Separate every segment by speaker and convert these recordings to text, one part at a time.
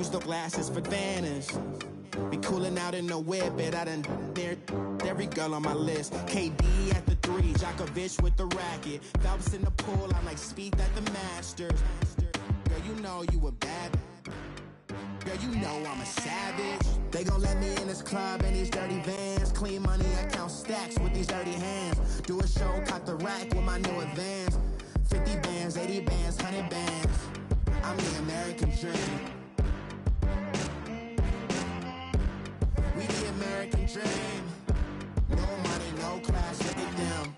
Speaker 1: Use the glasses for advantage. Be cooling out in the whip, but I done there every girl on my list. KD at the 3, Djokovic with the racket. Phelps in the pool, I'm like Speed at the Masters. Girl, you know you a bad. Girl, you know I'm a savage. They gon' let me in this club in these dirty vans. Clean money, I count stacks with these dirty hands. Do a show, caught the rack with my new advance. 50 bands, 80 bands, 100 bands. I'm the American dream. We the American dream. No money, no class, look at them.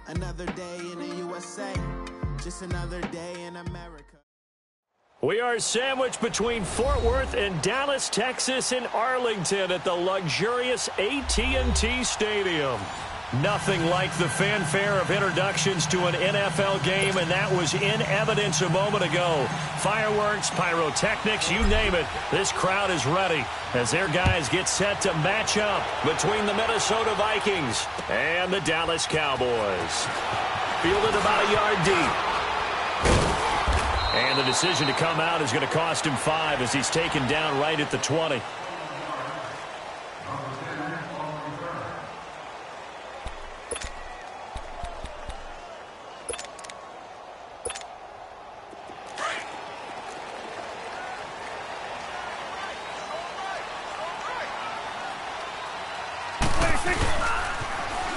Speaker 1: Another day in the USA. Just another day in America.
Speaker 2: We are sandwiched between Fort Worth and Dallas, Texas, and Arlington at the luxurious AT&T Stadium. Nothing like the fanfare of introductions to an NFL game, and that was in evidence a moment ago. Fireworks, pyrotechnics, you name it. This crowd is ready as their guys get set to match up between the Minnesota Vikings and the Dallas Cowboys. Fielded about a yard deep. And the decision to come out is going to cost him 5 as he's taken down right at the 20.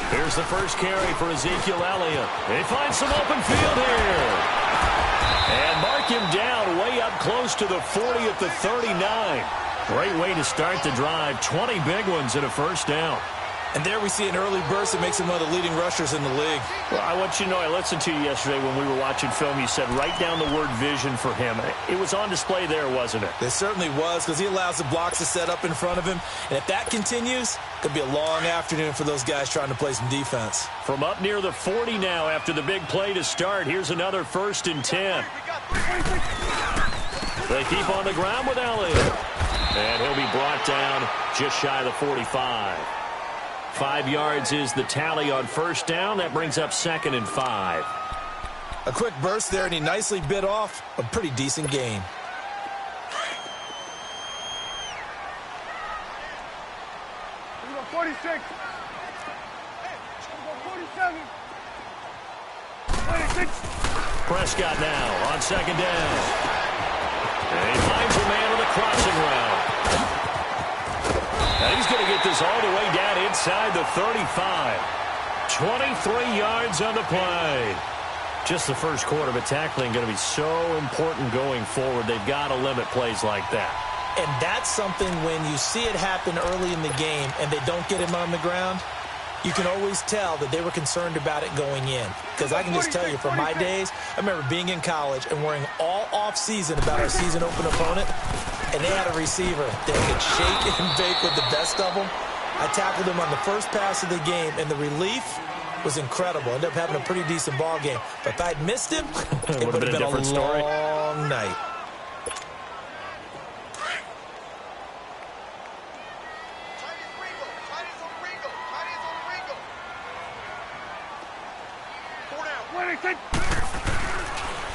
Speaker 2: Here's the first carry for Ezekiel Elliott. They find some open field here. And mark him down way up close to the 40 at the 39. Great way to start the drive. 20 big ones and a first down.
Speaker 3: And there we see an early burst that makes him one of the leading rushers in the league.
Speaker 2: Well, I want you to know, I listened to you yesterday when we were watching film. You said write down the word vision for him. It was on display there, wasn't it?
Speaker 3: It certainly was, because he allows the blocks to set up in front of him. And if that continues, it could be a long afternoon for those guys trying to play some defense.
Speaker 2: From up near the 40 now after the big play to start, here's another 1st and 10. They keep on the ground with Elliott. And he'll be brought down just shy of the 45. 5 yards is the tally on first down. That brings up 2nd and 5.
Speaker 3: A quick burst there, and he nicely bit off a pretty decent gain.
Speaker 4: We got 46. 47. 26.
Speaker 2: Prescott now on 2nd down. And he finds a man on the crossing route. And he's going to get this all the way down inside the 35. 23 yards on the play. Just the first quarter, but tackling going to be so important going forward. They've got to limit plays like that.
Speaker 3: And that's something when you see it happen early in the game and they don't get him on the ground, you can always tell that they were concerned about it going in. Because I can just tell you, from my days, I remember being in college and worrying all off-season about our season-open opponent, and they had a receiver that could shake and bake with the best of them. I tackled him on the first pass of the game, and the relief was incredible. Ended up having a pretty decent ball game. But if I'd missed him, it would have been a
Speaker 2: different story.
Speaker 3: Long night.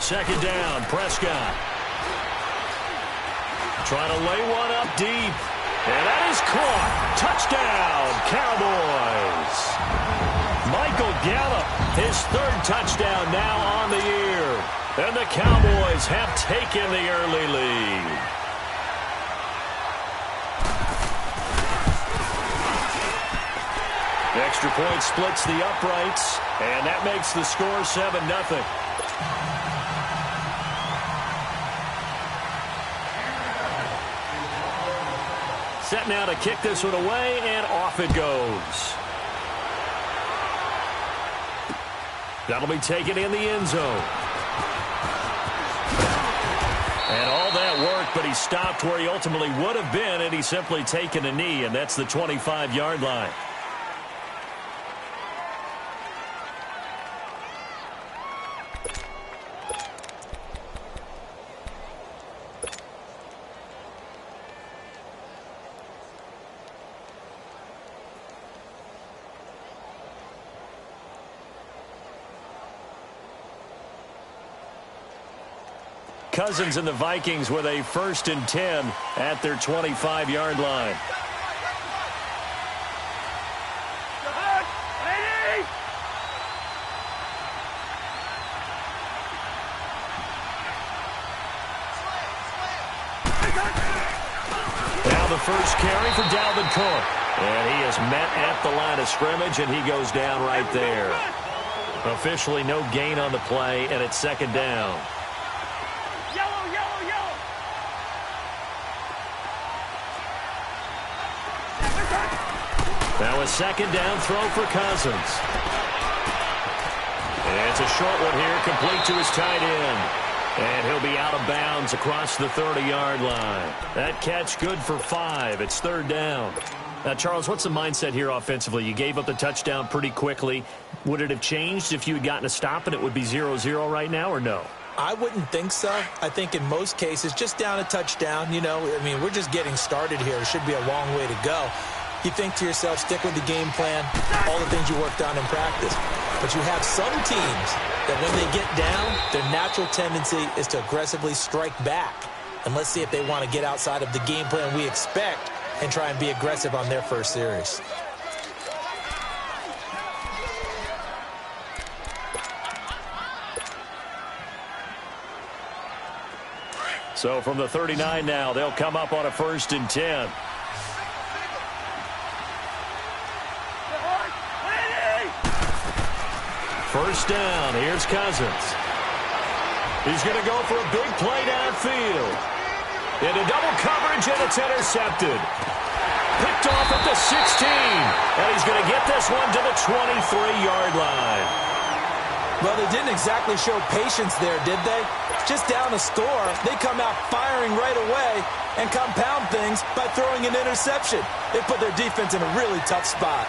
Speaker 2: Second down, Prescott. Trying to lay one up deep. And that is caught. Touchdown, Cowboys. Michael Gallup, his 3rd touchdown now on the year. And the Cowboys have taken the early lead. Extra point splits the uprights, and that makes the score 7-0. Set now to kick this one away, and off it goes. That'll be taken in the end zone. And all that work, but he stopped where he ultimately would have been, and he's simply taken a knee, and that's the 25-yard line. Cousins and the Vikings with a 1st and 10 at their 25-yard line. Now the first carry for Dalvin Cook. And he is met at the line of scrimmage, and he goes down right there. Officially no gain on the play, and it's 2nd down. Now a 2nd down throw for Cousins. And it's a short one here, complete to his tight end. And he'll be out of bounds across the 30-yard line. That catch good for 5. It's 3rd down. Now, Charles, what's the mindset here offensively? You gave up the touchdown pretty quickly. Would it have changed if you had gotten a stop and it would be 0-0 right now, or no?
Speaker 3: I wouldn't think so. I think in most cases, just down a touchdown, you know, I mean, we're just getting started here. It should be a long way to go. You think to yourself, stick with the game plan, all the things you worked on in practice. But you have some teams that when they get down, their natural tendency is to aggressively strike back. And let's see if they want to get outside of the game plan we expect and try and be aggressive on their first series.
Speaker 2: So from the 39 now, they'll come up on a 1st and 10. First down, here's Cousins. He's going to go for a big play downfield. Into double coverage, and it's intercepted. Picked off at the 16. And he's going to get this one to the 23-yard line.
Speaker 3: Well, they didn't exactly show patience there, did they? Just down a score, they come out firing right away and compound things by throwing an interception. They put their defense in a really tough spot.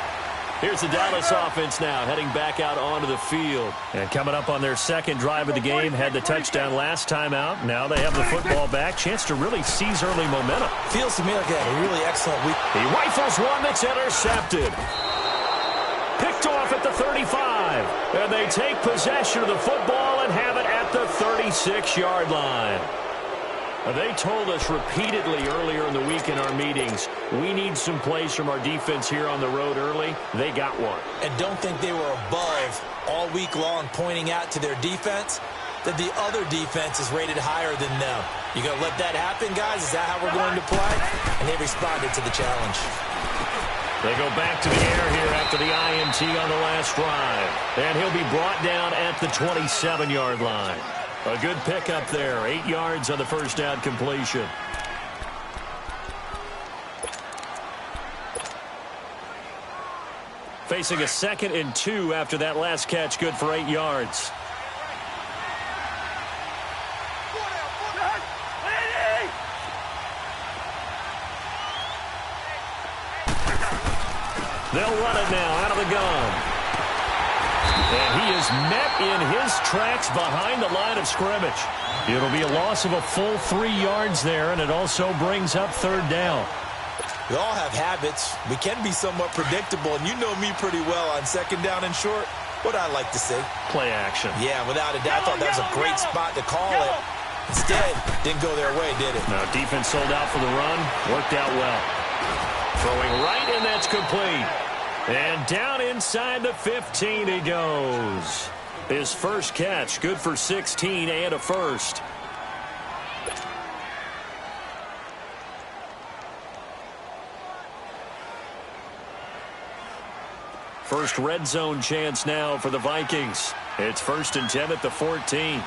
Speaker 2: Here's the Dallas offense now heading back out onto the field. And coming up on their 2nd drive of the game, had the touchdown last time out. Now they have the football back. Chance to really seize early momentum.
Speaker 3: Feels to me like they had a really excellent week.
Speaker 2: He rifles one that's intercepted. Picked off at the 35. And they take possession of the football and have it at the 36-yard line. They told us repeatedly earlier in the week in our meetings, we need some plays from our defense here on the road early. They got one.
Speaker 3: And don't think they were above all week long pointing out to their defense that the other defense is rated higher than them. You going to let that happen, guys? Is that how we're going to play? And they responded to the challenge.
Speaker 2: They go back to the air here after the INT on the last drive. And he'll be brought down at the 27-yard line. A good pickup there. 8 yards on the first down completion. Facing a 2nd and 2 after that last catch. Good for 8 yards. They'll run it now out of the gun. And he is met in his tracks behind the line of scrimmage. It'll be a loss of a full 3 yards there, and it also brings up 3rd down.
Speaker 3: We all have habits. We can be somewhat predictable, and you know me pretty well on 2nd down and short. What I like to see.
Speaker 2: Play action.
Speaker 3: Yeah, without a doubt. I thought that was a great spot to call it. Instead, didn't go their way, did it?
Speaker 2: No, defense sold out for the run. Worked out well. Throwing right, and that's complete. And down inside the 15 he goes. His first catch, good for 16 and a first. First red zone chance now for the Vikings. It's 1st and 10 at the 14.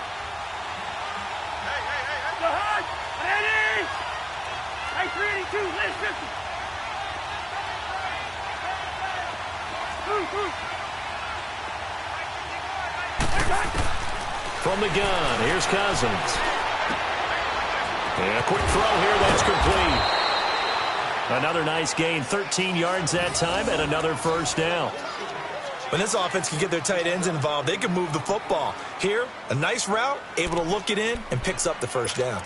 Speaker 2: From the gun, here's Cousins. And a quick throw here, that's complete. Another nice gain, 13 yards that time, and another first down.
Speaker 3: When this offense can get their tight ends involved, they can move the football. Here, a nice route, able to look it in, and picks up the first down.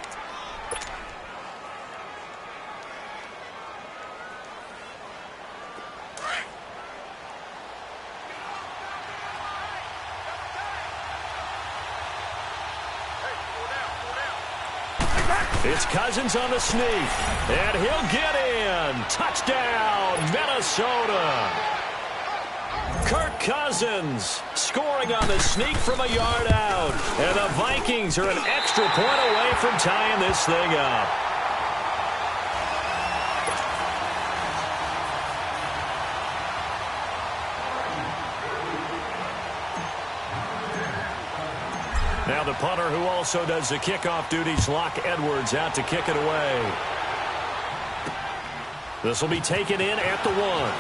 Speaker 2: It's Cousins on the sneak, and he'll get in. Touchdown, Minnesota. Kirk Cousins scoring on the sneak from a yard out. And the Vikings are an extra point away from tying this thing up. Now the punter who also does the kickoff duties, Locke Edwards, out to kick it away. This will be taken in at the 1.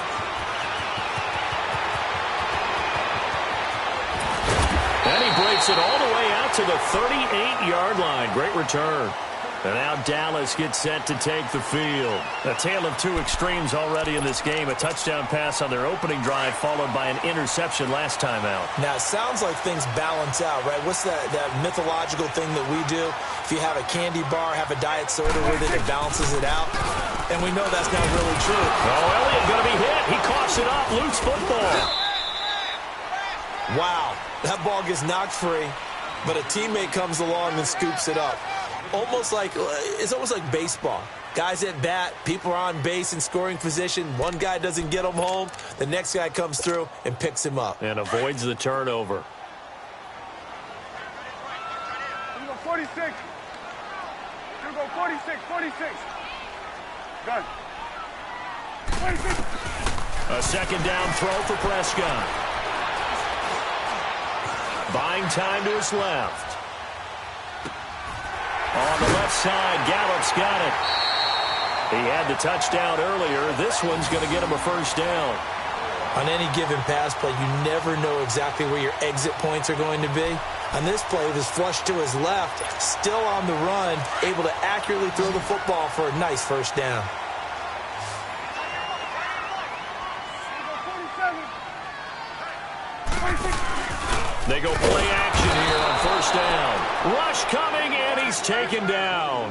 Speaker 2: And he breaks it all the way out to the 38-yard line. Great return. And now Dallas gets set to take the field. A tale of two extremes already in this game. A touchdown pass on their opening drive followed by an interception last time out.
Speaker 3: Now, it sounds like things balance out, right? What's that mythological thing that we do? If you have a candy bar, have a diet soda with it, it balances it out. And we know that's not really true.
Speaker 2: Oh, Elliott going to be hit. He coughs it up. Loose football.
Speaker 3: Wow. That ball gets knocked free, but a teammate comes along and scoops it up. It's almost like baseball. Guys at bat, people are on base in scoring position. One guy doesn't get him home. The next guy comes through and picks him up.
Speaker 2: And avoids the turnover.
Speaker 4: You go 46. You go 46, 46. Done. 46.
Speaker 2: A second down throw for Prescott. Buying time to his left. On the left side, Gallup's got it. He had the touchdown earlier. This one's going to get him a first down.
Speaker 3: On any given pass play, you never know exactly where your exit points are going to be. On this play, it was flushed to his left, still on the run, able to accurately throw the football for a nice first down.
Speaker 2: They go play action here on first down. Rush coming, and he's taken down.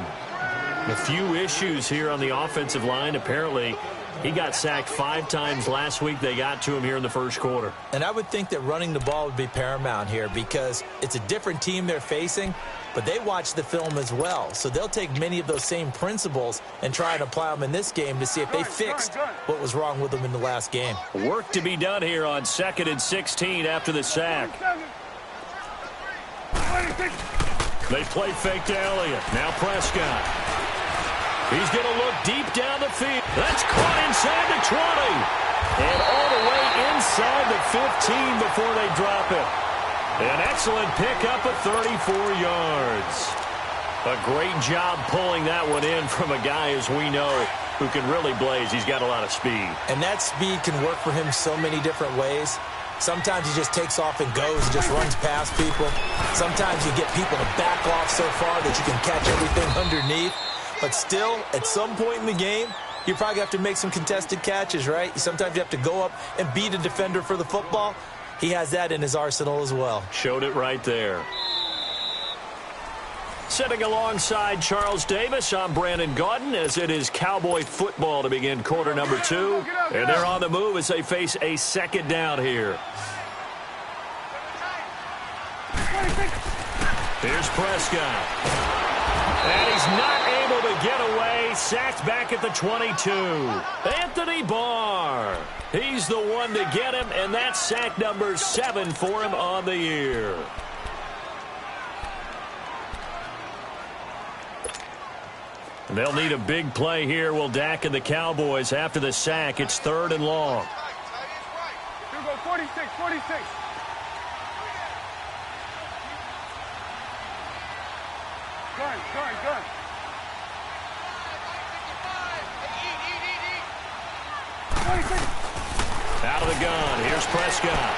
Speaker 2: A few issues here on the offensive line. Apparently, he got sacked 5 times last week. They got to him here in the first quarter.
Speaker 3: And I would think that running the ball would be paramount here because it's a different team they're facing, but they watch the film as well. So they'll take many of those same principles and try and apply them in this game to see if they fixed what was wrong with them in the last game.
Speaker 2: Work to be done here on 2nd and 16 after the sack. They play fake to Elliott. Now Prescott. He's going to look deep down the field. That's caught inside the 20. And all the way inside the 15 before they drop it. An excellent pickup of 34 yards. A great job pulling that one in from a guy, as we know, who can really blaze. He's got a lot of speed.
Speaker 3: And that speed can work for him so many different ways. Sometimes he just takes off and goes and just runs past people. Sometimes you get people to back off so far that you can catch everything underneath. But still, at some point in the game, you probably have to make some contested catches, right? Sometimes you have to go up and beat a defender for the football. He has that in his arsenal as well.
Speaker 2: Showed it right there. Sitting alongside Charles Davis, I'm Brandon Gaudin, as it is Cowboy football to begin quarter number 2. And they're on the move as they face a second down here. Here's Prescott. And he's not able to get away. Sacked back at the 22. Anthony Barr. He's the one to get him, and that's sack number 7 for him on the year. And they'll need a big play here, will Dak and the Cowboys. After the sack, it's 3rd and long.
Speaker 4: You go 46, 46. Gun.
Speaker 2: Out of the gun. Here's Prescott.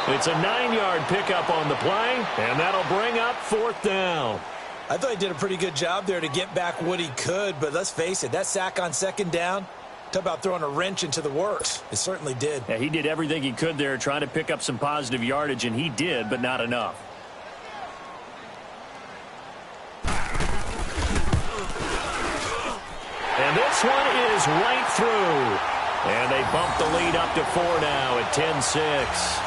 Speaker 2: It's a 9-yard pickup on the play, and that'll bring up 4th down.
Speaker 3: I thought he did a pretty good job there to get back what he could, but let's face it, that sack on 2nd down, talk about throwing a wrench into the works. It certainly did.
Speaker 2: Yeah, he did everything he could there, trying to pick up some positive yardage, and he did, but not enough. And this one is right through. And they bump the lead up to 4 now at 10-6.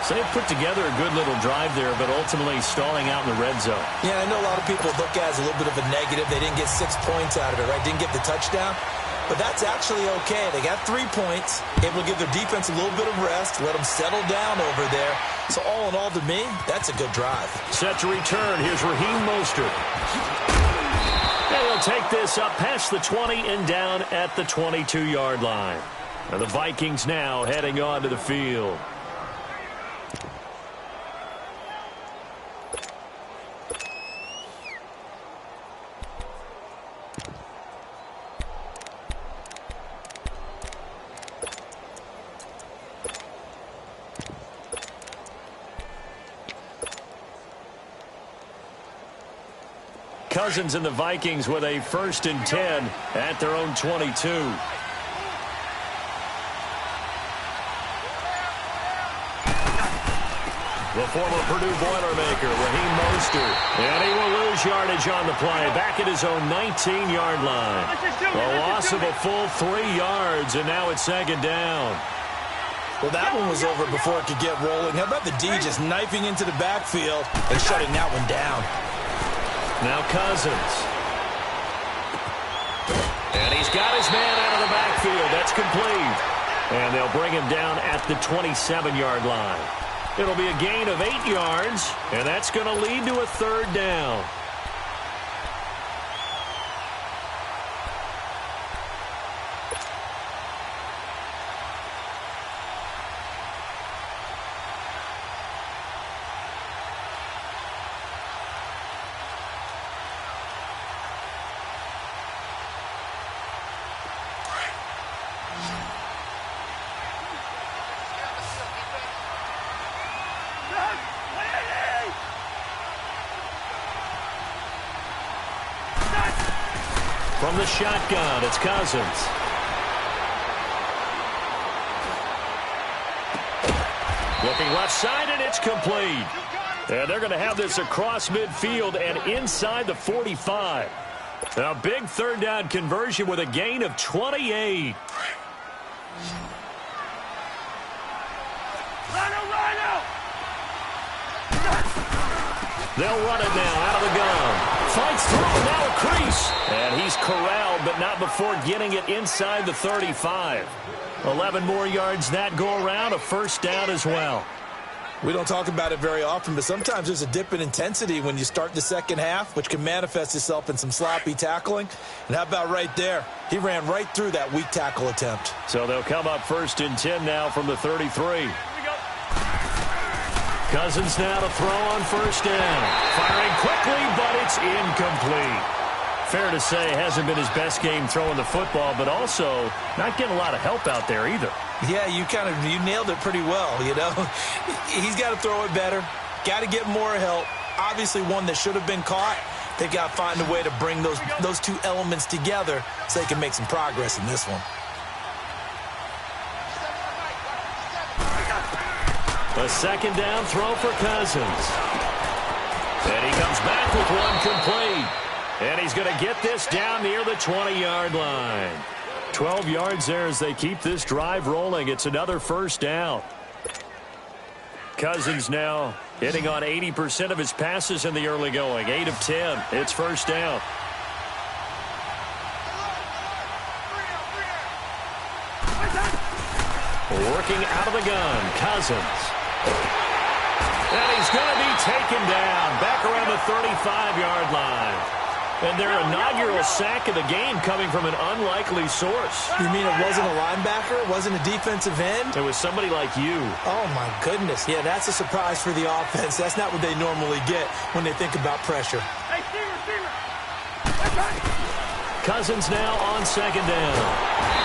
Speaker 2: So they put together a good little drive there, but ultimately stalling out in the red zone.
Speaker 3: Yeah, I know a lot of people look at it as a little bit of a negative. They didn't get 6 points out of it, right? Didn't get the touchdown. But that's actually okay. They got 3 points, able to give their defense a little bit of rest, let them settle down over there. So all in all, to me, that's a good drive.
Speaker 2: Set to return. Here's Raheem Mostert. And he'll take this up past the 20 and down at the 22-yard line. And the Vikings now heading onto the field. Cousins and the Vikings with a 1st and 10 at their own 22. The former Purdue Boilermaker, Raheem Mostert. And he will lose yardage on the play. Back at his own 19-yard line. A loss of a full 3 yards, and now it's 2nd down.
Speaker 3: Well, that one was over before it could get rolling. How about the D just knifing into the backfield and shutting that one down?
Speaker 2: Now Cousins. And he's got his man out of the backfield. That's complete. And they'll bring him down at the 27-yard line. It'll be a gain of 8 yards, and that's going to lead to a 3rd down. From the shotgun, it's Cousins. Looking left side, and it's complete. And they're going to have this across midfield and inside the 45. A big 3rd down conversion with a gain of 28. They'll run it now out of the gun. Fights through, now a crease. And he's corralled, but not before getting it inside the 35. 11 more yards that go around, a 1st down as well.
Speaker 3: We don't talk about it very often, but sometimes there's a dip in intensity when you start the 2nd half, which can manifest itself in some sloppy tackling. And how about right there? He ran right through that weak tackle attempt.
Speaker 2: So they'll come up 1st and 10 now from the 33. Cousins now to throw on 1st down. Firing quickly, but it's incomplete. Fair to say, hasn't been his best game throwing the football, but also not getting a lot of help out there either.
Speaker 3: Yeah, you nailed it pretty well, you know. He's got to throw it better. Got to get more help. Obviously one that should have been caught. They've got to find a way to bring those 2 elements together so they can make some progress in this one.
Speaker 2: A 2nd down throw for Cousins. And he comes back with one complete. And he's going to get this down near the 20-yard line. 12 yards there as they keep this drive rolling. It's another 1st down. Cousins now hitting on 80% of his passes in the early going. 8 of 10. It's 1st down. Working out of the gun, Cousins. And he's going to be taken down back around the 35-yard line. And their inaugural sack of the game coming from an unlikely source.
Speaker 3: You mean it wasn't a linebacker? It wasn't a defensive end?
Speaker 2: It was somebody like you.
Speaker 3: Oh, my goodness. Yeah, that's a surprise for the offense. That's not what they normally get when they think about pressure.
Speaker 4: Hey, receiver.
Speaker 2: Cousins now on 2nd down.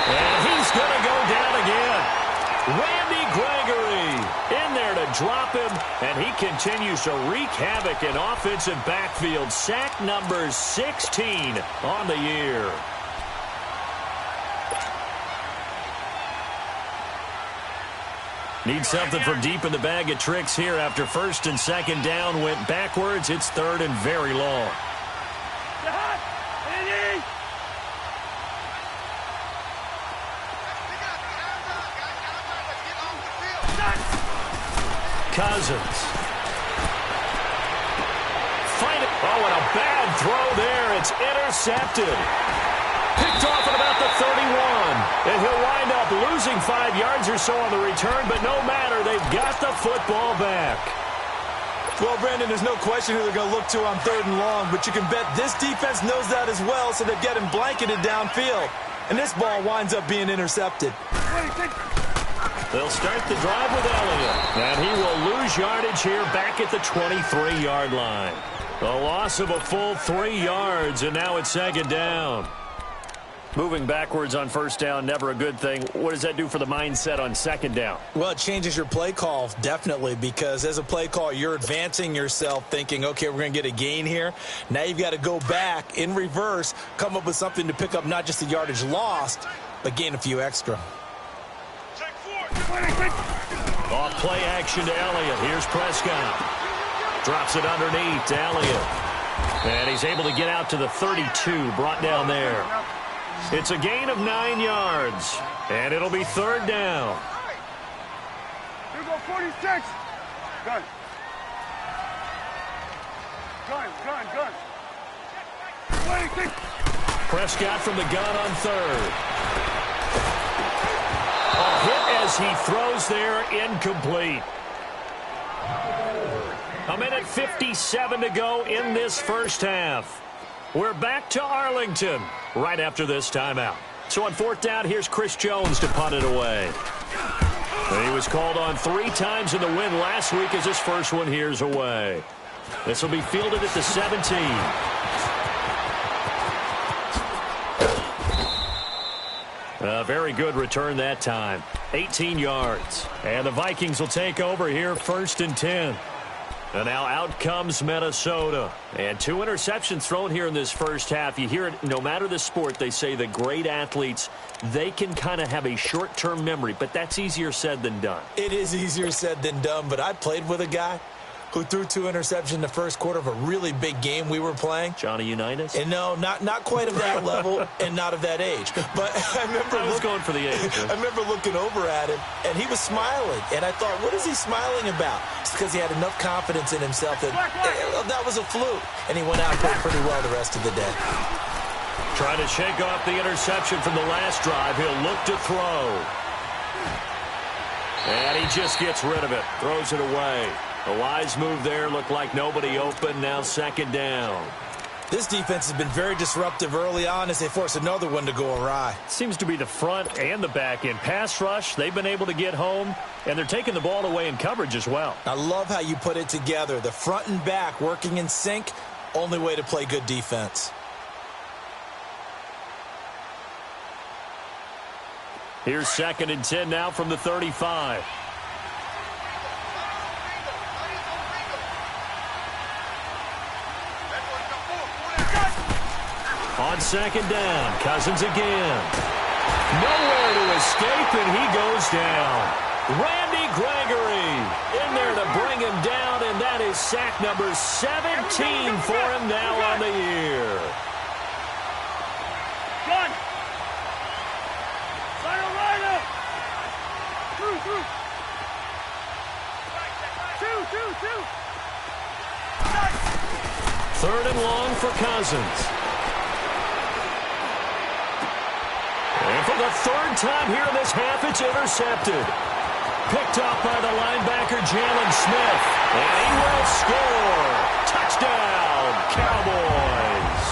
Speaker 2: And he's going to go down again. Randy Gregory in there to drop him, and he continues to wreak havoc in offensive backfield. Sack number 16 on the year. Need something from deep in the bag of tricks here after 1st and 2nd down went backwards. It's 3rd and very long. Cousins. Find it. Oh, and a bad throw there. It's intercepted. Picked off at about the 31. And he'll wind up losing 5 yards or so on the return, but no matter, they've got the football back.
Speaker 3: Well, Brandon, there's no question who they're going to look to on 3rd and long, but you can bet this defense knows that as well, so they've got him blanketed downfield. And this ball winds up being intercepted.
Speaker 2: They'll start the drive with Elliott, and he will lose yardage here back at the 23-yard line. A loss of a full 3 yards, and now it's 2nd down. Moving backwards on 1st down, never a good thing. What does that do for the mindset on 2nd down?
Speaker 3: Well, it changes your play call, definitely, because as a play call, you're advancing yourself thinking, okay, we're going to get a gain here. Now you've got to go back in reverse, come up with something to pick up not just the yardage lost, but gain a few extra.
Speaker 2: Off play action to Elliott. Here's Prescott. Drops it underneath to Elliott. And he's able to get out to the 32, brought down there. It's a gain of 9 yards, and it'll be 3rd down.
Speaker 4: Here go 46. Gun. Gun. 26.
Speaker 2: Prescott from the gun on 3rd. A hit as he throws there, incomplete. A minute 57 to go in this 1st half. We're back to Arlington right after this timeout. So on 4th down, here's Chris Jones to punt it away. And he was called on 3 times in the win last week as his first one here's away. This will be fielded at the 17. A very good return that time. 18 yards. And the Vikings will take over here 1st and 10. And now out comes Minnesota. And 2 interceptions thrown here in this 1st half. You hear it, no matter the sport, they say the great athletes, they can kind of have a short-term memory, but that's easier said than done.
Speaker 3: It is easier said than done, but I played with a guy who threw 2 interceptions in the 1st quarter of a really big game we were playing.
Speaker 2: Johnny Unitas?
Speaker 3: And no, not quite of that level and not of that age. But I was
Speaker 2: going for the age.
Speaker 3: I remember looking over at him, and he was smiling. And I thought, what is he smiling about? It's because he had enough confidence in himself that that was a fluke. And he went out and played pretty well the rest of the day.
Speaker 2: Trying to shake off the interception from the last drive. He'll look to throw. And he just gets rid of it. Throws it away. A wise move there. Looked like nobody open. Now 2nd down.
Speaker 3: This defense has been very disruptive early on as they force another one to go awry.
Speaker 2: Seems to be the front and the back end. Pass rush, they've been able to get home, and they're taking the ball away in coverage as well.
Speaker 3: I love how you put it together. The front and back working in sync. Only way to play good defense.
Speaker 2: Here's 2nd and 10 now from the 35. On 2nd down, Cousins again. Nowhere to escape, and he goes down. Randy Gregory in there to bring him down, and that is sack number 17 for him now on the year.
Speaker 4: Gun. Rider. Through. 2.
Speaker 2: 3rd and long for Cousins. And for the 3rd time here in this half, it's intercepted. Picked off by the linebacker, Jalen Smith. And he will score. Touchdown, Cowboys.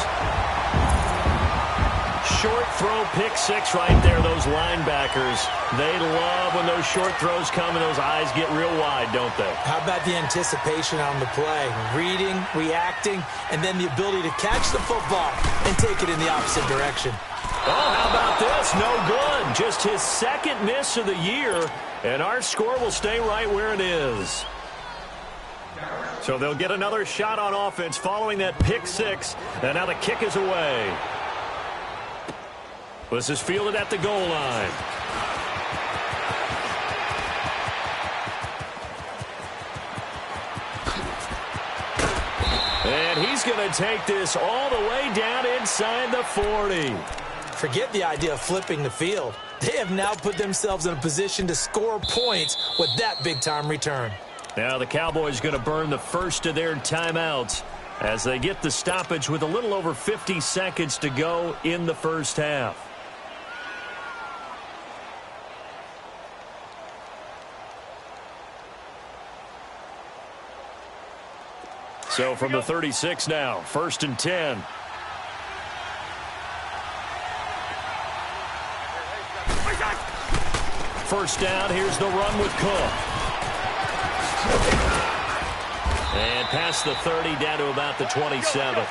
Speaker 2: Short throw, pick 6 right there. Those linebackers, they love when those short throws come and those eyes get real wide, don't they?
Speaker 3: How about the anticipation on the play? Reading, reacting, and then the ability to catch the football and take it in the opposite direction.
Speaker 2: Oh, how about this? No good. Just his 2nd miss of the year, and our score will stay right where it is. So they'll get another shot on offense following that pick 6, and now the kick is away. This is fielded at the goal line. And he's going to take this all the way down inside the 40.
Speaker 3: Forget the idea of flipping the field. They have now put themselves in a position to score points with that big-time return.
Speaker 2: Now the Cowboys going to burn the first of their timeouts as they get the stoppage with a little over 50 seconds to go in the first half. So from the 36 now, 1st and 10. First down, here's the run with Cook. And past the 30 down to about the 27.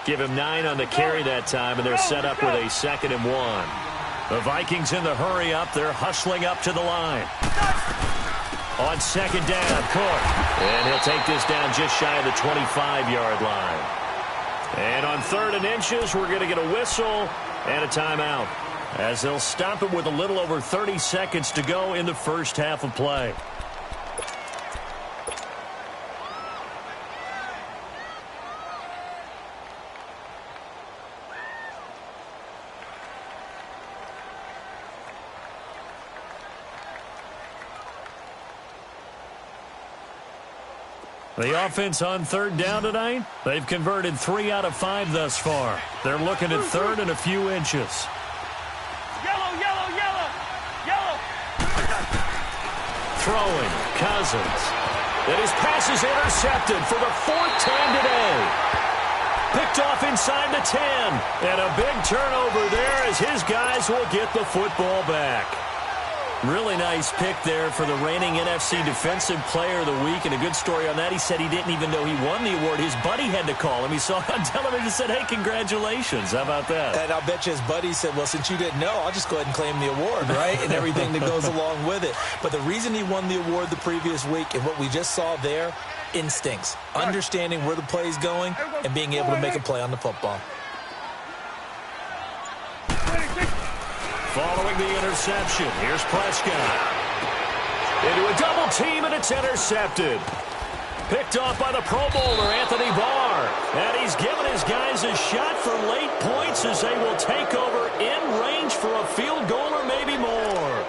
Speaker 2: Give him 9 on the carry that time, and they're set up with a 2nd and 1. The Vikings in the hurry up. They're hustling up to the line. On 2nd down, Cook. And he'll take this down just shy of the 25-yard line. And on 3rd and inches, we're going to get a whistle and a timeout, as they'll stop it with a little over 30 seconds to go in the first half of play. The offense on 3rd down tonight, they've converted 3 out of 5 thus far. They're looking at 3rd and a few inches.
Speaker 4: Yellow, yellow, yellow, yellow.
Speaker 2: Throwing, Cousins. And his pass is intercepted for the 4th time today. Picked off inside the 10. And a big turnover there as his guys will get the football back. Really nice pick there for the reigning NFC Defensive Player of the Week. And a good story on that, he said he didn't even know he won the award. His buddy had to call him. He saw it on television and said, hey, congratulations. How about that?
Speaker 3: And I'll bet you his buddy said, well, since you didn't know, I'll just go ahead and claim the award, right? And everything that goes along with it. But the reason he won the award the previous week and what we just saw there, instincts, understanding where the play is going and being able to make a play on the football.
Speaker 2: Following the interception, here's Prescott. Into a double team, and it's intercepted. Picked off by the Pro Bowler, Anthony Barr. And he's given his guys a shot for late points as they will take over in range for a field goal or maybe more.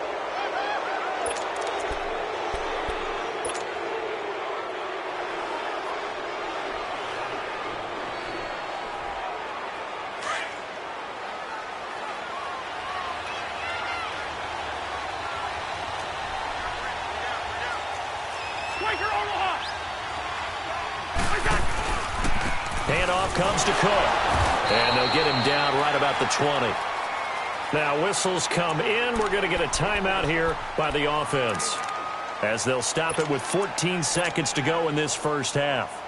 Speaker 2: Handoff comes to Cook. And they'll get him down right about the 20. Now whistles come in. We're going to get a timeout here by the offense, as they'll stop it with 14 seconds to go in this first half.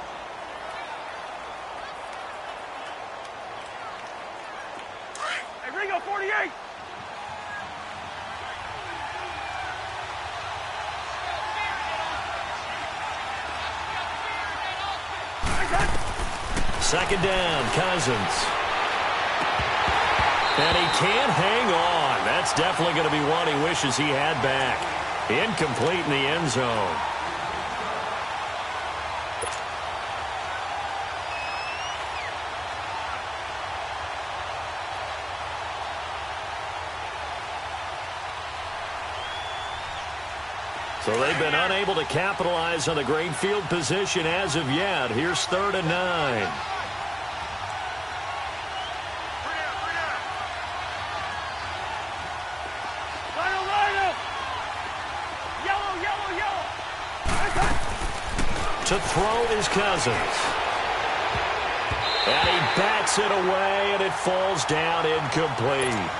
Speaker 4: Hey, Ringo, 48.
Speaker 2: Second down, Cousins. And he can't hang on. That's definitely going to be one he wishes he had back. Incomplete in the end zone. So they've been unable to capitalize on the great field position as of yet. Here's 3rd and 9. To throw is Cousins. And he bats it away, and it falls down incomplete.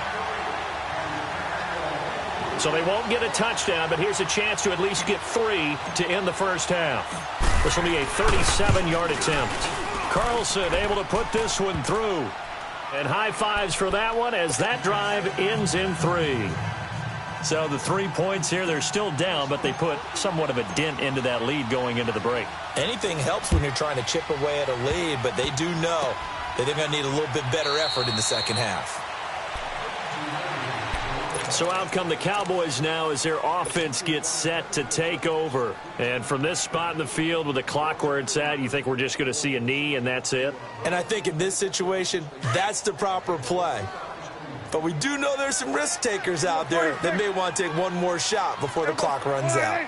Speaker 2: So they won't get a touchdown, but here's a chance to at least get 3 to end the first half. This will be a 37-yard attempt. Carlson able to put this one through. And high fives for that one as that drive ends in 3. So the 3 points here, they're still down, but they put somewhat of a dent into that lead going into the break.
Speaker 3: Anything helps when you're trying to chip away at a lead, but they do know that they're going to need a little bit better effort in the second half.
Speaker 2: So out come the Cowboys now as their offense gets set to take over. And from this spot in the field with the clock where it's at, you think we're just going to see a knee and that's it?
Speaker 3: And I think in this situation, that's the proper play. But we do know there's some risk takers out there that may want to take one more shot before the clock runs out.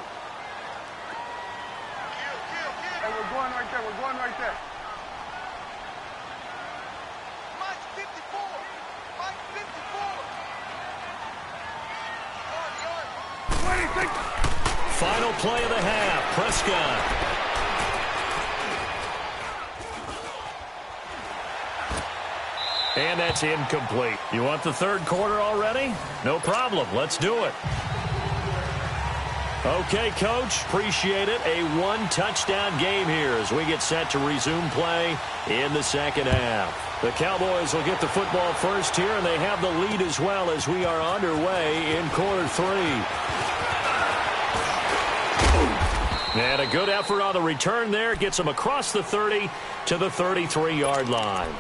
Speaker 2: Final play of the half. Prescott. And that's incomplete. You want the third quarter already? No problem. Let's do it. Okay, Coach. Appreciate it. A one-touchdown game here as we get set to resume play in the second half. The Cowboys will get the football first here, and they have the lead as well as we are underway in quarter three. And a good effort on the return there. Gets them across the 30 to the 33-yard line.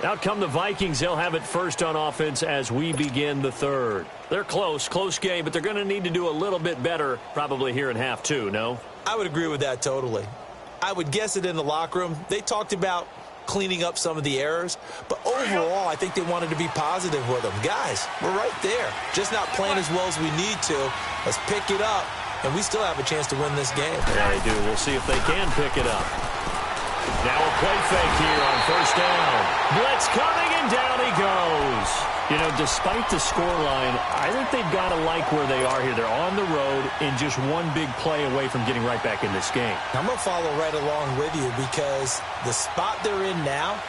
Speaker 2: Out come the Vikings. They'll have it first on offense as we begin the third. They're close game, but they're going to need to do a little bit better probably here in half two, no?
Speaker 3: I would agree with that totally. I would guess it in the locker room. They talked about cleaning up some of the errors, but overall I think they wanted to be positive with them. Guys, we're right there. Just not playing as well as we need to. Let's pick it up, and we still have a chance to win this game.
Speaker 2: Yeah, they do. We'll see if they can pick it up. Now a play fake here on first down. Blitz coming, and down he goes. You know, despite the scoreline, I think they've got to like where they are here. They're on the road in just one big play away from getting right back in this game.
Speaker 3: I'm going to follow right along with you because the spot they're in now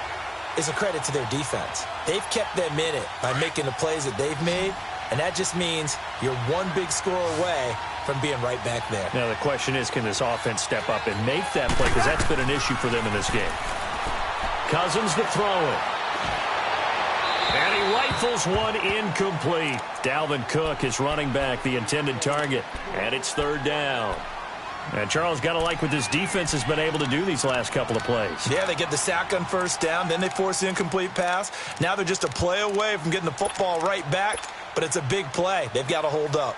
Speaker 3: is a credit to their defense. They've kept them in it by making the plays that they've made, and that just means you're one big score away from being right back there.
Speaker 2: Now the question is, can this offense step up and make that play? Because that's been an issue for them in this game. Cousins to throw it. And he rifles one incomplete. Dalvin Cook is running back, the intended target. And it's third down. And Charles, got to like what this defense has been able to do these last couple of plays.
Speaker 3: Yeah, they get the sack on first down, then they force the incomplete pass. Now they're just a play away from getting the football right back, but it's a big play. They've got to hold up.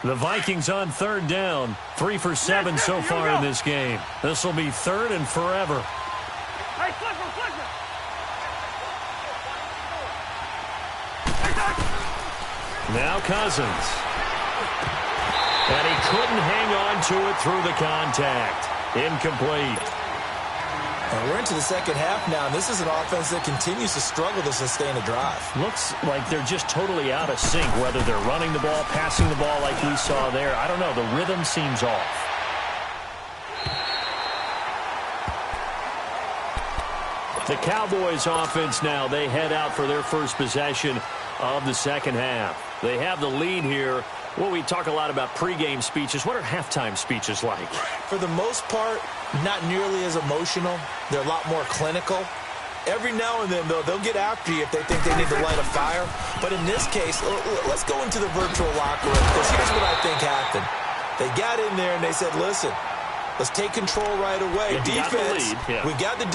Speaker 2: The Vikings on third down, 3 for 7 so far in this game. This will be third and forever.
Speaker 4: Hey, flip him.
Speaker 2: Now Cousins. And he couldn't hang on to it through the contact. Incomplete.
Speaker 3: And we're into the second half now, and this is an offense that continues to struggle to sustain a drive.
Speaker 2: Looks like they're just totally out of sync, whether they're running the ball, passing the ball like we saw there. I don't know. The rhythm seems off. The Cowboys offense now, they head out for their first possession of the second half. They have the lead here. Well, we talk a lot about pregame speeches. What are halftime speeches like?
Speaker 3: For the most part, not nearly as emotional. They're a lot more clinical. Every now and then, though, they'll get after you if they think they need to light a fire. But in this case, let's go into the virtual locker room, because here's what I think happened. They got in there and they said, listen, let's take control right away. Defense, we got the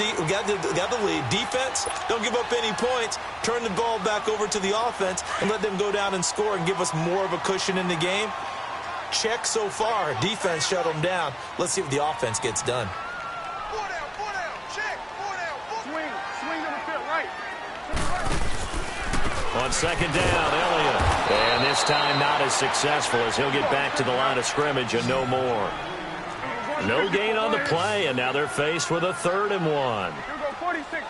Speaker 3: lead. Defense, don't give up any points. Turn the ball back over to the offense and let them go down and score and give us more of a cushion in the game. Check so far. Defense shut them down. Let's see what the offense gets done.
Speaker 4: Four down, check, swing to the field, right.
Speaker 2: On second down, Elliott. And this time not as successful as he'll get back to the line of scrimmage and no more. No gain on the play, and now they're faced with a 3rd and 1.
Speaker 4: Here we go, 46.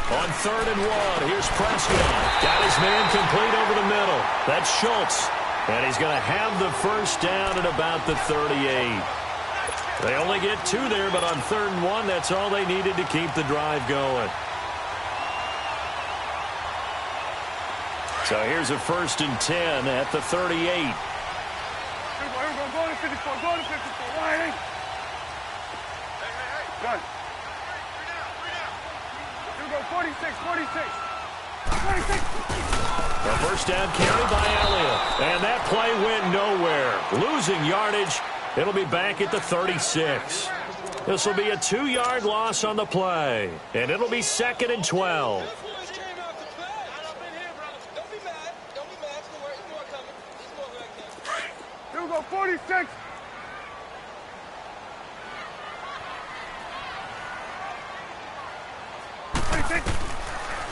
Speaker 2: On 3rd and 1, here's Prescott. Got his man complete over the middle. That's Schultz. And he's going to have the first down at about the 38. They only get 2 there, but on 3rd and 1, that's all they needed to keep the drive going. So here's a 1st and 10 at the 38.
Speaker 4: Here we go, go to 54, Why? Hey. Done. Here we go, 46.
Speaker 2: A first down carry by Elliott. And that play went nowhere. Losing yardage. It'll be back at the 36. This will be a 2-yard loss on the play. And it'll be 2nd and 12.
Speaker 4: Here we go, 46.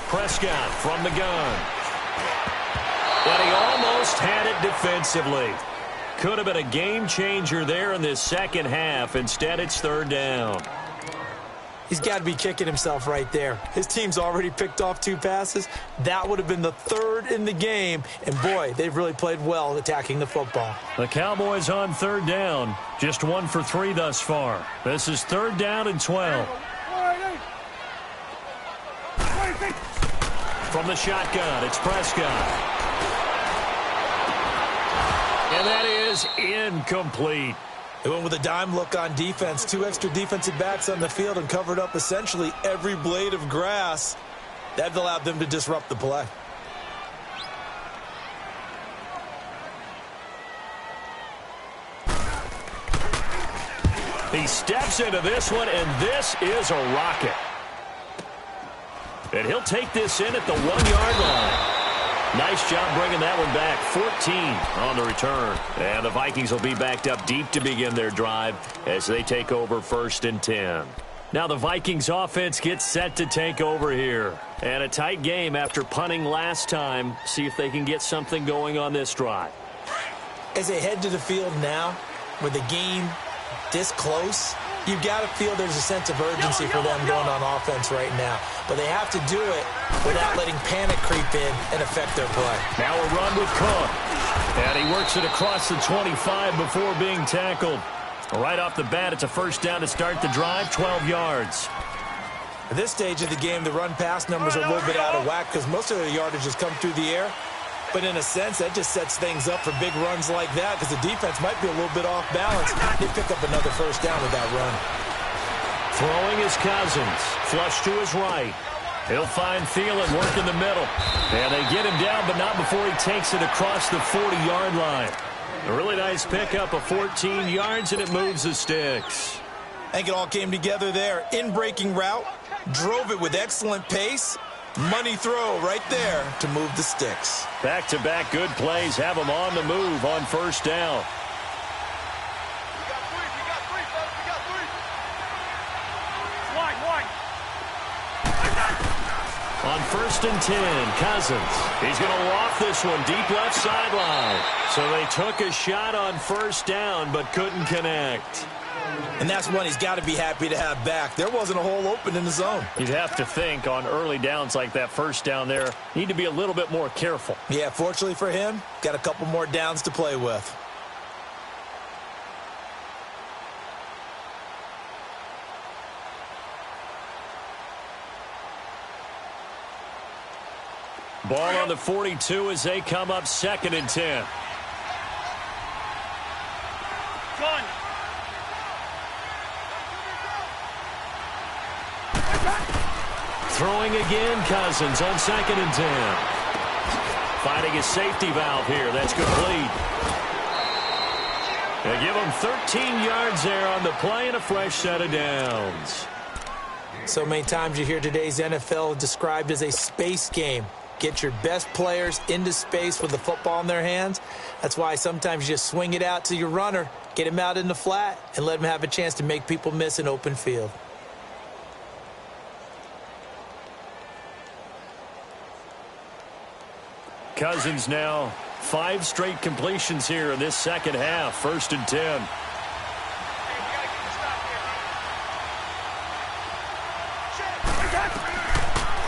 Speaker 2: Prescott from the gun. But he almost had it defensively. Could have been a game changer there in this second half. Instead, it's 3rd down.
Speaker 3: He's got to be kicking himself right there. His team's already picked off 2 passes. That would have been the 3rd in the game. And, boy, they've really played well attacking the football.
Speaker 2: The Cowboys on 3rd down. Just 1 for 3 thus far. This is 3rd down and 12. From the shotgun, it's Prescott. And that is incomplete.
Speaker 3: They went with a dime look on defense. 2 extra defensive backs on the field and covered up essentially every blade of grass. That allowed them to disrupt the play.
Speaker 2: He steps into this one, and this is a rocket. And he'll take this in at the 1-yard line. Nice job bringing that one back. 14 on the return. And the Vikings will be backed up deep to begin their drive as they take over 1st and 10. Now the Vikings offense gets set to take over here. And a tight game after punting last time. See if they can get something going on this drive.
Speaker 3: As they head to the field now, with the game this close, you've got to feel there's a sense of urgency for them going on offense right now. But they have to do it without letting panic creep in and affect their play.
Speaker 2: Now a run with Cook. And he works it across the 25 before being tackled. Right off the bat, it's a 1st down to start the drive, 12 yards.
Speaker 3: At this stage of the game, the run-pass numbers are a little bit out of whack because most of their yardage has come through the air. But in a sense, that just sets things up for big runs like that because the defense might be a little bit off balance. They pick up another 1st down with that run.
Speaker 2: Throwing his Cousins. Flush to his right. He'll find Thielen work in the middle. And they get him down, but not before he takes it across the 40-yard line. A really nice pickup of 14 yards, and it moves the sticks.
Speaker 3: I think it all came together there. In-breaking route. Drove it with excellent pace. Money throw right there to move the sticks.
Speaker 2: Back-to-back good plays have them on the move on 1st down. On 1st and 10, Cousins. He's going to loft this one deep left sideline. So they took a shot on 1st down but couldn't connect.
Speaker 3: And that's one he's got to be happy to have back. There wasn't a hole open in the zone.
Speaker 2: You'd have to think on early downs like that 1st down there, need to be a little bit more careful.
Speaker 3: Yeah, fortunately for him, got a couple more downs to play with.
Speaker 2: Ball on the 42 as they come up 2nd and 10. Throwing again, Cousins on 2nd and 10. Finding his safety valve here. That's complete. They give him 13 yards there on the play and a fresh set of downs.
Speaker 3: So many times you hear today's NFL described as a space game. Get your best players into space with the football in their hands. That's why sometimes you just swing it out to your runner, get him out in the flat, and let him have a chance to make people miss an open field.
Speaker 2: Cousins now 5 straight completions here in this 2nd half. 1st and 10.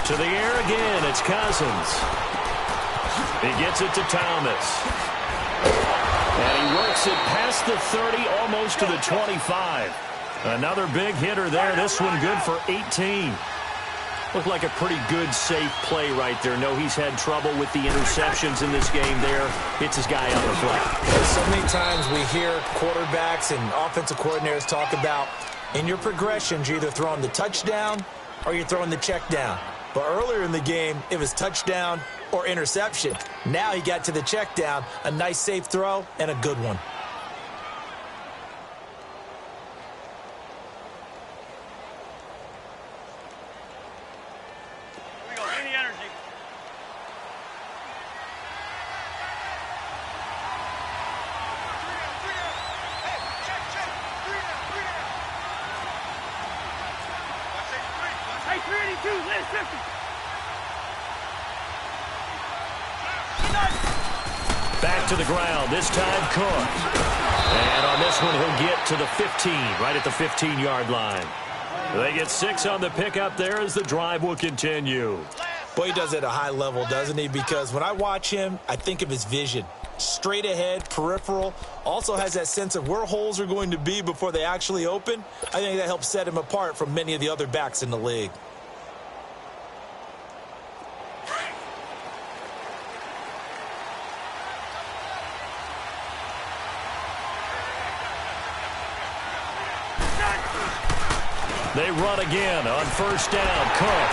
Speaker 2: To the air again, it's Cousins. He gets it to Thomas. And he works it past the 30, almost to the 25. Another big hitter there. This one good for 18. Looked like a pretty good, safe play right there. No, he's had trouble with the interceptions in this game there. Hits his guy on the flat.
Speaker 3: So many times we hear quarterbacks and offensive coordinators talk about in your progressions, you're either throwing the touchdown or you're throwing the check down. But earlier in the game, it was touchdown or interception. Now he got to the check down, a nice safe throw, and a good one.
Speaker 2: Back to the ground, this time Cook. And on this one, he'll get to the 15, right at the 15-yard line. They get 6 on the pickup there as the drive will continue.
Speaker 3: Boy, he does it at a high level, doesn't he? Because when I watch him, I think of his vision. Straight ahead, peripheral, also has that sense of where holes are going to be before they actually open. I think that helps set him apart from many of the other backs in the league.
Speaker 2: They run again on first down. Cook.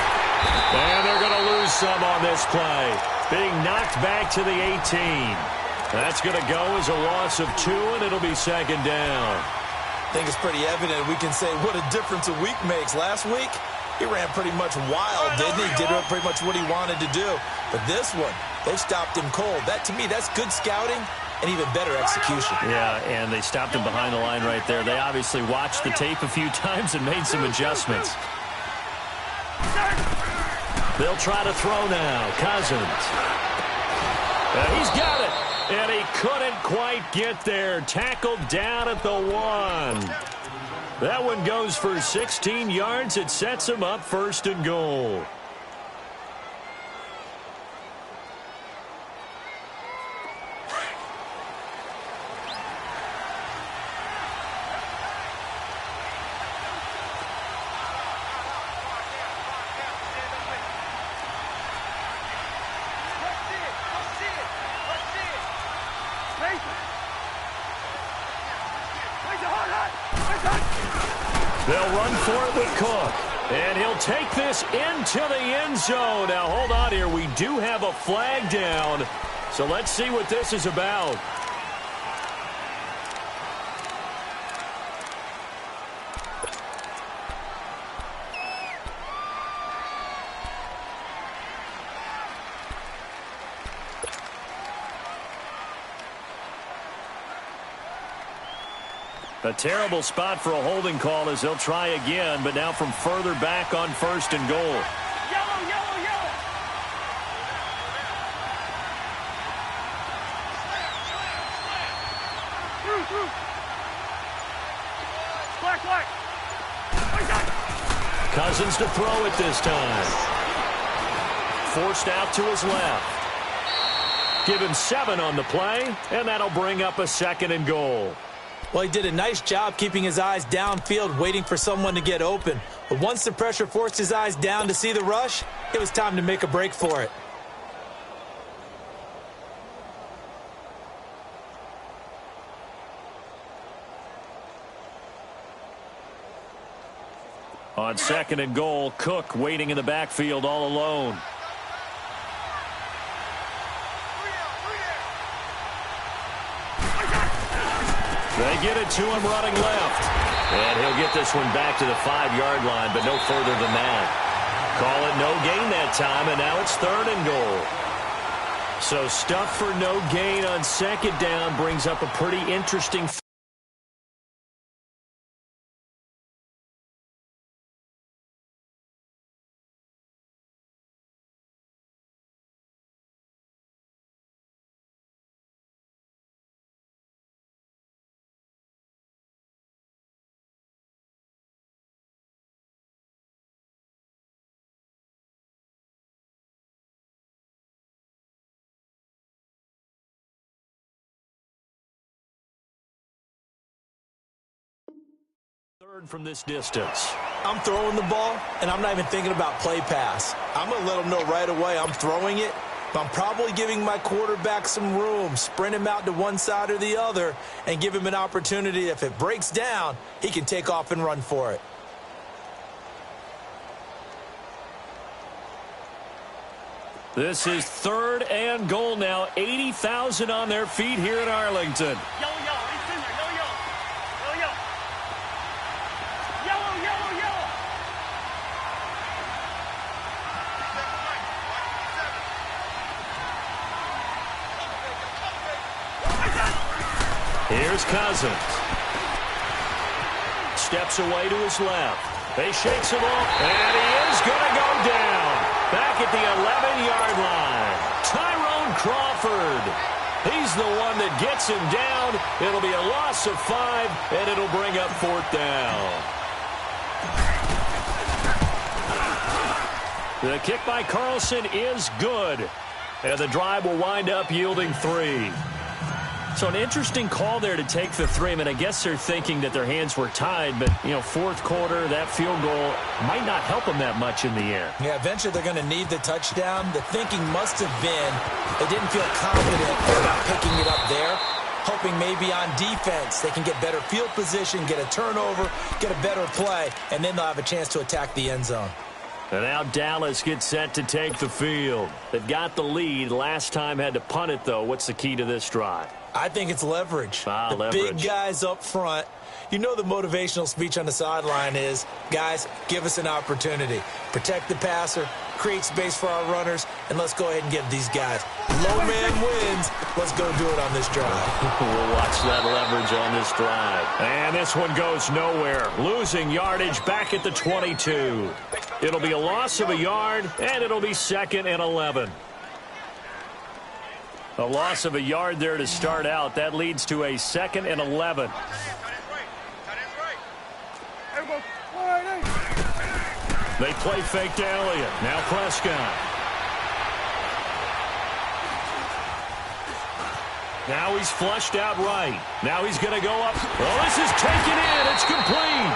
Speaker 2: And they're going to lose some on this play. Being knocked back to the 18. That's going to go as a loss of 2, and it'll be second down.
Speaker 3: I think it's pretty evident. We can say what a difference a week makes. Last week, he ran pretty much wild, didn't he? Did pretty much what he wanted to do. But this one, they stopped him cold. That, to me, that's good scouting and even better execution.
Speaker 2: Yeah, and they stopped him behind the line right there. They obviously watched the tape a few times and made some adjustments. They'll try to throw now. Cousins. And he's got it. And he couldn't quite get there. Tackled down at the 1. That one goes for 16 yards. It sets him up first and goal. They'll run for it with Cook. And he'll take this into the end zone. Now, hold on here. We do have a flag down. So let's see what this is about. A terrible spot for a holding call as they'll try again, but now from further back on first and goal.
Speaker 4: Yellow, yellow, yellow. Black, black.
Speaker 2: Cousins to throw it this time. Forced out to his left. Give him 7 on the play, and that'll bring up a second and goal.
Speaker 3: Well, he did a nice job keeping his eyes downfield, waiting for someone to get open. But once the pressure forced his eyes down to see the rush, it was time to make a break for it.
Speaker 2: On second and goal, Cook waiting in the backfield all alone. They get it to him running left. And he'll get this one back to the 5-yard line, but no further than that. Call it no gain that time, and now it's third and goal. So stuff for no gain on second down brings up a pretty interesting. Third from this distance.
Speaker 3: I'm throwing the ball, and I'm not even thinking about play pass. I'm going to let him know right away I'm throwing it. I'm probably giving my quarterback some room, sprint him out to one side or the other, and give him an opportunity. If it breaks down, he can take off and run for it.
Speaker 2: This is third and goal now. 80,000 on their feet here in Arlington.
Speaker 4: Yellow, yellow. He's in there. Yellow, yellow. Yellow, yellow. Yellow, yellow, yellow.
Speaker 2: Here's Cousins. Steps away to his left. They shakes him off, and he is going to go down. Back at the 11-yard line. Tyrone Crawford. He's the one that gets him down. It'll be a loss of 5, and it'll bring up fourth down. The kick by Carlson is good. And the drive will wind up yielding 3. So an interesting call there to take the 3. I mean, I guess they're thinking that their hands were tied, but, fourth quarter, that field goal might not help them that much in the end.
Speaker 3: Yeah, eventually they're going to need the touchdown. The thinking must have been they didn't feel confident about picking it up there, hoping maybe on defense they can get better field position, get a turnover, get a better play, and then they'll have a chance to attack the end zone.
Speaker 2: And now Dallas gets set to take the field. They've got the lead. Last time had to punt it, though. What's the key to this drive?
Speaker 3: I think it's leverage. The
Speaker 2: leverage.
Speaker 3: Big guys up front. The motivational speech on the sideline is, guys, give us an opportunity. Protect the passer, create space for our runners, and let's go ahead and get these guys. Low man wins. Let's go do it on this drive.
Speaker 2: We'll watch that leverage on this drive. And this one goes nowhere. Losing yardage back at the 22. It'll be a loss of a yard, and it'll be 2nd and 11. A loss of a yard there to start out. That leads to a 2nd and 11. They play fake to Elliott. Now Prescott. Now he's flushed out right. Now he's going to go up. Oh, this is taken in. It's complete.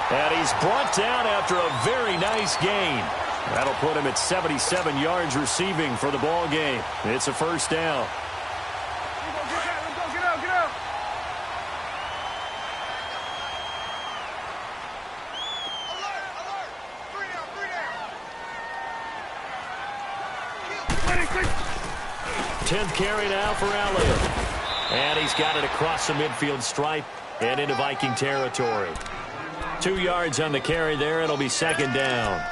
Speaker 2: And he's brought down after a very nice gain. That'll put him at 77 yards receiving for the ball game. It's a first down.
Speaker 4: Get out. Alert. 3 down.
Speaker 2: 10th carry now for Elliott. And he's got it across the midfield stripe and into Viking territory. 2 yards on the carry there. It'll be 2nd down.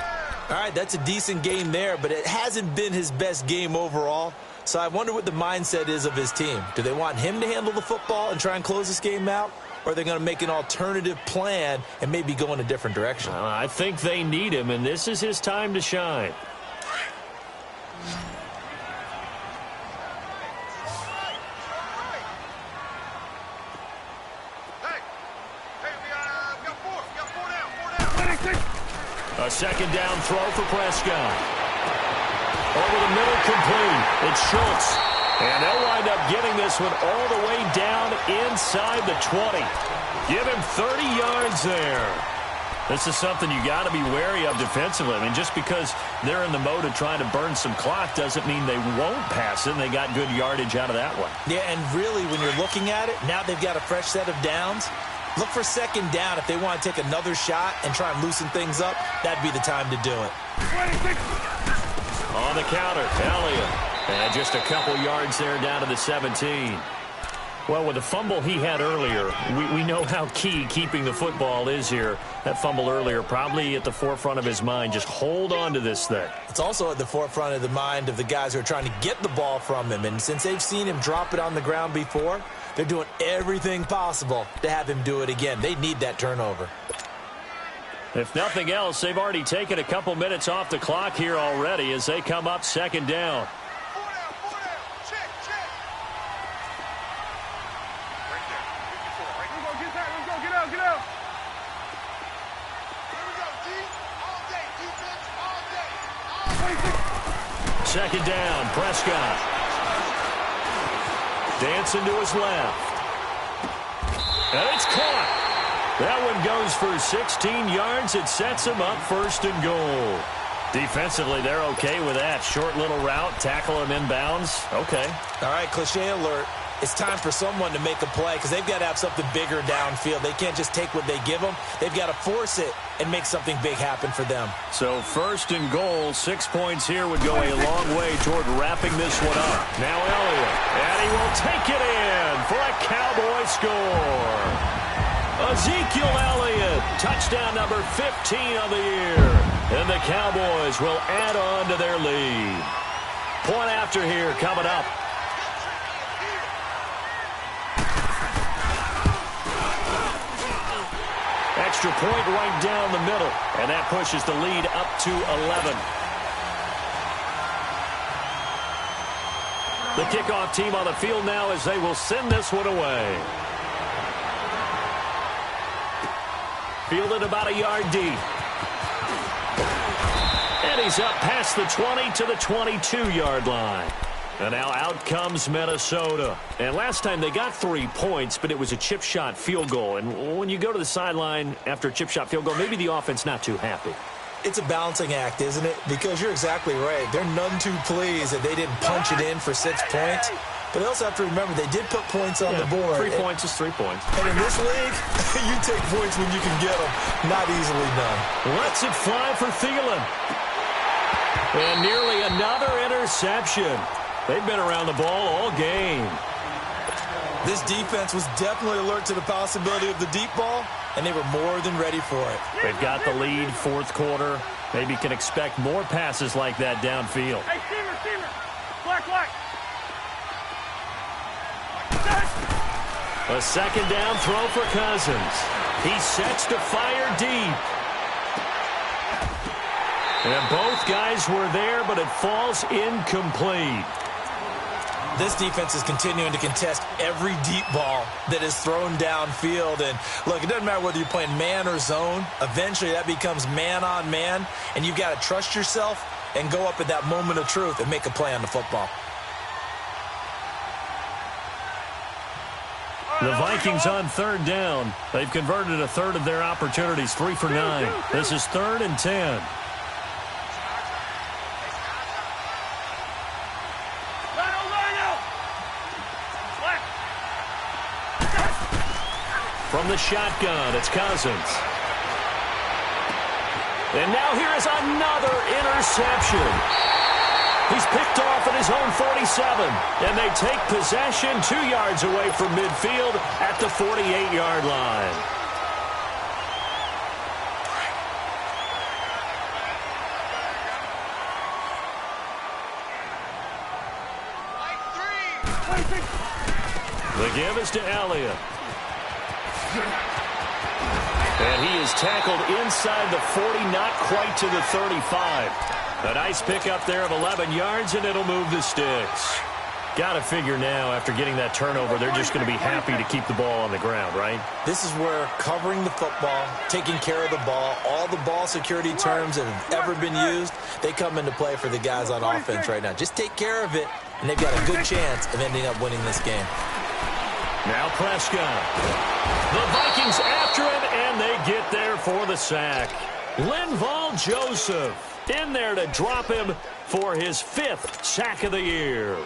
Speaker 3: All right, that's a decent game there, but it hasn't been his best game overall. So I wonder what the mindset is of his team. Do they want him to handle the football and try and close this game out? Or are they going to make an alternative plan and maybe go in a different direction?
Speaker 2: I think they need him, and this is his time to shine. A 2nd down throw for Prescott. Over the middle, complete. It's Schultz. And they'll wind up getting this one all the way down inside the 20. Give him 30 yards there. This is something you got to be wary of defensively. I mean, just because they're in the mode of trying to burn some clock doesn't mean they won't pass it. And they got good yardage out of that one.
Speaker 3: Yeah, and really, when you're looking at it, now they've got a fresh set of downs. Look for 2nd down if they want to take another shot and try and loosen things up. That'd be the time to do it.
Speaker 2: On the counter, Elliott. And just a couple yards there down to the 17. Well, with the fumble he had earlier, we know how key keeping the football is here. That fumble earlier probably at the forefront of his mind. Just hold on to this thing.
Speaker 3: It's also at the forefront of the mind of the guys who are trying to get the ball from him. And since they've seen him drop it on the ground before, they're doing everything possible to have him do it again. They need that turnover.
Speaker 2: If nothing else, they've already taken a couple minutes off the clock here already as they come up 2nd down.
Speaker 4: 4 down. Check. Right there. 54. Right there. Let's go. Get out. Here we go, D. All day. Defense, all day.
Speaker 2: 2nd down, Prescott. Dancing to his left. And it's caught. That one goes for 16 yards. It sets him up 1st and goal. Defensively, they're okay with that. Short little route, tackle him inbounds. Okay.
Speaker 3: All right, cliche alert. It's time for someone to make a play because they've got to have something bigger downfield. They can't just take what they give them. They've got to force it and make something big happen for them.
Speaker 2: So 1st and goal, 6 points here would go a long way toward wrapping this one up. Now Elliott, and he will take it in for a Cowboy score. Ezekiel Elliott, touchdown number 15 of the year. And the Cowboys will add on to their lead. Point after here coming up. Extra point right down the middle, and that pushes the lead up to 11. The kickoff team on the field now as they will send this one away. Fielded about a yard deep. And he's up past the 20 to the 22-yard line. And now out comes Minnesota. And last time they got 3 points, but it was a chip shot field goal. And when you go to the sideline after a chip shot field goal, maybe the offense not too happy.
Speaker 3: It's a balancing act, isn't it? Because you're exactly right. They're none too pleased that they didn't punch it in for 6 points. But they also have to remember they did put points on the board.
Speaker 2: 3 points is 3 points.
Speaker 3: And in this league, you take points when you can get them. Not easily done.
Speaker 2: Lets it fly for Thielen. And nearly another interception. They've been around the ball all game.
Speaker 3: This defense was definitely alert to the possibility of the deep ball, and they were more than ready for it.
Speaker 2: They've got the lead, fourth quarter. Maybe can expect more passes like that downfield.
Speaker 4: Hey, Steamer. Black.
Speaker 2: A second down throw for Cousins. He sets to fire deep. And both guys were there, but it falls incomplete.
Speaker 3: This defense is continuing to contest every deep ball that is thrown downfield. And, look, it doesn't matter whether you're playing man or zone. Eventually, that becomes man-on-man, and you've got to trust yourself and go up at that moment of truth and make a play on the football.
Speaker 2: The Vikings on third down. They've converted a third of their opportunities, 3 for 9. This is 3rd and 10. From the shotgun, it's Cousins. And now here is another interception. He's picked off at his own 47. And they take possession 2 yards away from midfield at the 48-yard line. The give is to Elliott. And he is tackled inside the 40, not quite to the 35. A nice pickup there of 11 yards, and it'll move the sticks. Got to figure now, after getting that turnover, they're just going to be happy to keep the ball on the ground, right?
Speaker 3: This is where covering the football, taking care of the ball, all the ball security terms that have ever been used, they come into play for the guys on offense right now. Just take care of it, and they've got a good chance of ending up winning this game.
Speaker 2: Now Prescott. The Vikings after him, and they get there for the sack. Linval Joseph in there to drop him for his 5th sack of the year.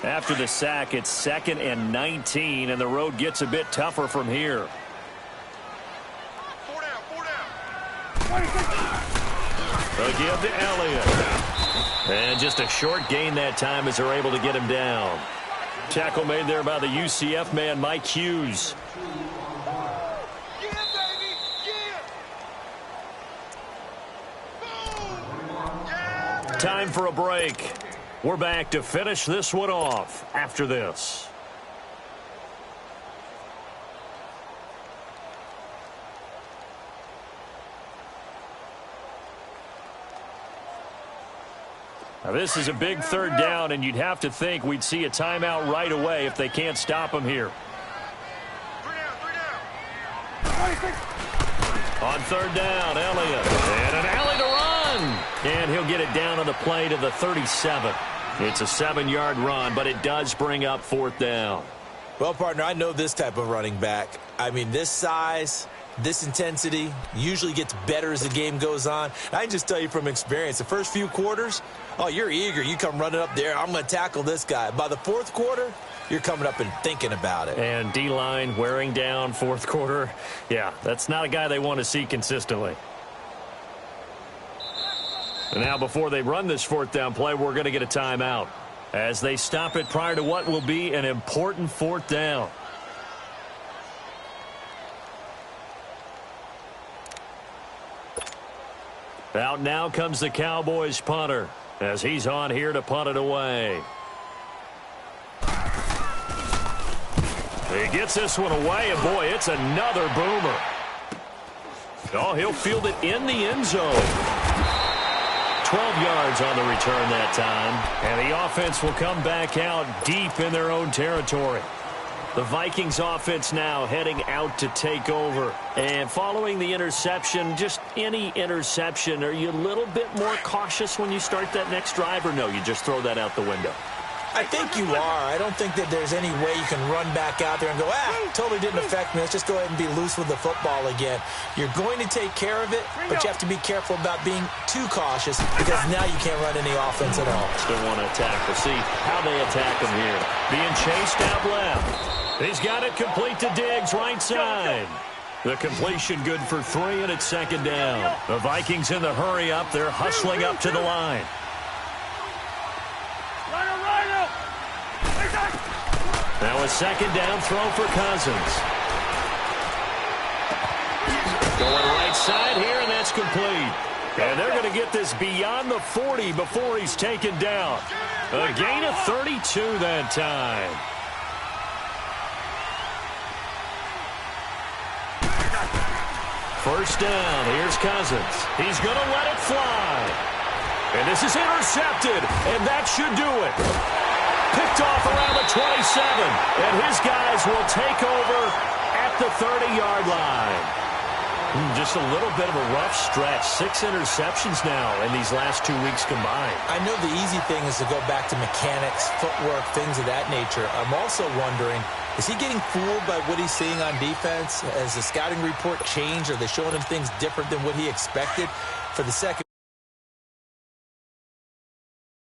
Speaker 2: After the sack, it's 2nd and 19, and the road gets a bit tougher from here.
Speaker 4: 4 down.
Speaker 2: A give to Elliott. And just a short gain that time as they're able to get him down. Tackle made there by the UCF man, Mike Hughes.
Speaker 4: Yeah, baby. Yeah. Boom. Yeah,
Speaker 2: Time for a break. We're back to finish this one off after this. Now this is a big 3rd down, and you'd have to think we'd see a timeout right away if they can't stop him here.
Speaker 4: 3 down.
Speaker 2: On 3rd down, Elliott. And an alley to run. And he'll get it down on the play to the 37. It's a 7-yard run, but it does bring up 4th down.
Speaker 3: Well, partner, I know this type of running back. I mean, this size, this intensity usually gets better as the game goes on. I can just tell you from experience, the first few quarters, oh, you're eager. You come running up there. I'm going to tackle this guy. By the 4th quarter, you're coming up and thinking about it.
Speaker 2: And D-line wearing down 4th quarter. Yeah, that's not a guy they want to see consistently. And now before they run this 4th down play, we're going to get a timeout as they stop it prior to what will be an important 4th down. Out now comes the Cowboys punter as he's on here to punt it away. He gets this one away, and boy, it's another boomer. Oh, he'll field it in the end zone. 12 yards on the return that time, and the offense will come back out deep in their own territory. The Vikings offense now heading out to take over. And following the interception, just any interception, are you a little bit more cautious when you start that next drive, or no, you just throw that out the window?
Speaker 3: I think you are. I don't think that there's any way you can run back out there and go, totally didn't affect me. Let's just go ahead and be loose with the football again. You're going to take care of it, but you have to be careful about being too cautious because now you can't run any offense at all.
Speaker 2: Still want to attack. We'll see how they attack him here. Being chased out left. He's got it complete to Diggs, right side. The completion good for 3, and it's second down. The Vikings in the hurry up. They're hustling up to the line. Now a second down throw for Cousins. Going right side here, and that's complete. And they're going to get this beyond the 40 before he's taken down. A gain of 32 that time. First down, here's Cousins. He's going to let it fly. And this is intercepted, and that should do it. Picked off around the 27, and his guys will take over at the 30-yard line. Just a little bit of a rough stretch. 6 interceptions now in these last 2 weeks combined.
Speaker 3: I know the easy thing is to go back to mechanics, footwork, things of that nature. I'm also wondering, is he getting fooled by what he's seeing on defense? Has the scouting report changed? Are they showing him things different than what he expected? For the second